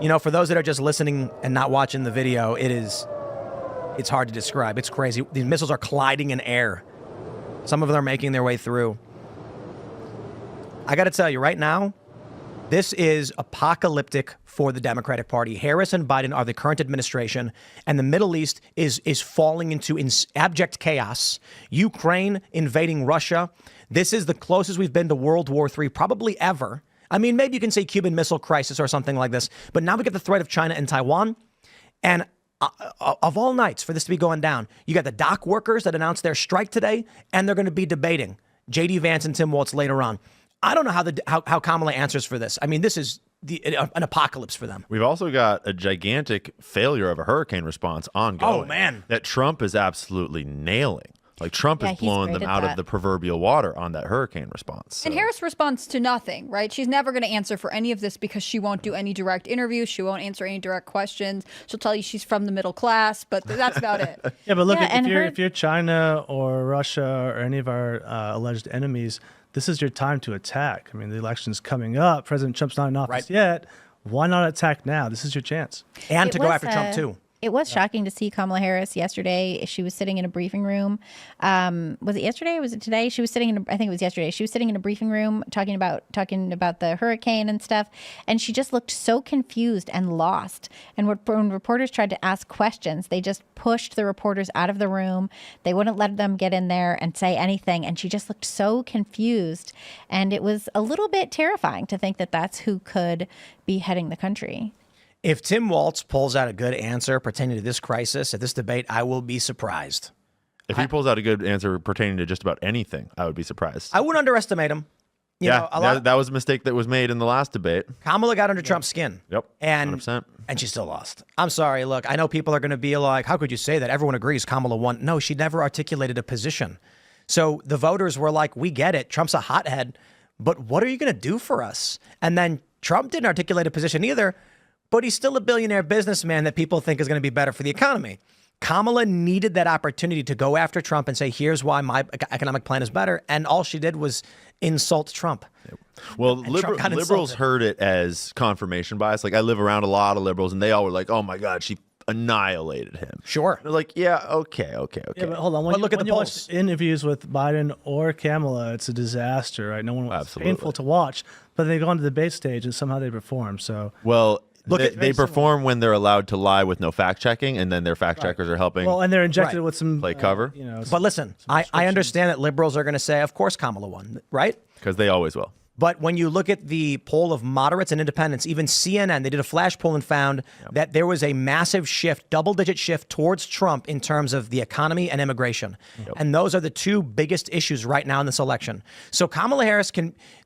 You know, for those that are just listening and not watching the video, it's hard to describe. It's crazy. These missiles are colliding in air. Some of them are making their way through. I got to tell you right now, this is apocalyptic for the Democratic Party. Harris and Biden are the current administration, and the Middle East is falling into abject chaos. Ukraine invading Russia. This is the closest we've been to World War III probably ever. I mean, maybe you can say Cuban Missile Crisis or something like this, but now we get the threat of China and Taiwan. And of all nights for this to be going down, you got the dock workers that announced their strike today, and they're going to be debating J.D. Vance and Tim Walz later on. I don't know how Kamala answers for this. I mean, this is an apocalypse for them. We've also got a gigantic failure of a hurricane response ongoing. Oh, man. That Trump is absolutely nailing. Like, Trump is blowing them out of the proverbial water on that hurricane response. So. And Harris responds to nothing, right? She's never going to answer for any of this because she won't do any direct interviews. She won't answer any direct questions. She'll tell you she's from the middle class, but that's about it. Yeah, but look, if you're China or Russia or any of our alleged enemies, this is your time to attack. I mean, the election's coming up. President Trump's not in office yet. Why not attack now? This is your chance. And to go after Trump, too. It was shocking to see Kamala Harris yesterday. She was sitting in a briefing room. Was it yesterday or was it today? She was sitting in I think it was yesterday. She was sitting in a briefing room talking about the hurricane and stuff. And she just looked so confused and lost. And when reporters tried to ask questions, they just pushed the reporters out of the room. They wouldn't let them get in there and say anything. And she just looked so confused. And it was a little bit terrifying to think that that's who could be heading the country. If Tim Walz pulls out a good answer pertaining to this crisis, at this debate, I will be surprised. If he pulls out a good answer pertaining to just about anything, I would be surprised. I wouldn't underestimate him. You know, that was a mistake that was made in the last debate. Kamala got under Trump's skin. Yep, 100%. And she still lost. I'm sorry. Look, I know people are going to be like, how could you say that? Everyone agrees Kamala won. No, she never articulated a position. So the voters were like, we get it. Trump's a hothead. But what are you going to do for us? And then Trump didn't articulate a position either. But he's still a billionaire businessman that people think is going to be better for the economy. Kamala needed that opportunity to go after Trump and say, here's why my economic plan is better. And all she did was insult Trump. Well, liberals heard it as confirmation bias. Like, I live around a lot of liberals, and they all were like, oh, my God, she annihilated him. Sure. They're like, yeah, okay. Yeah, but hold on. When look at the polls. Interviews with Biden or Kamala, it's a disaster, right? No one was painful to watch. But they go on to the debate stage, and somehow they perform. So, well, they perform when they're allowed to lie with no fact checking, and then their fact checkers are helping. Well, and they're injected with some play cover. But listen, I understand that liberals are going to say, of course, Kamala won, right? Because they always will. But when you look at the poll of moderates and independents, even CNN, they did a flash poll and found that there was a massive shift, double-digit shift towards Trump in terms of the economy and immigration. And those are the two biggest issues right now in this election. So Kamala Harris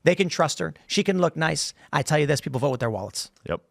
they can trust her. She can look nice. I tell you this, people vote with their wallets. Yep.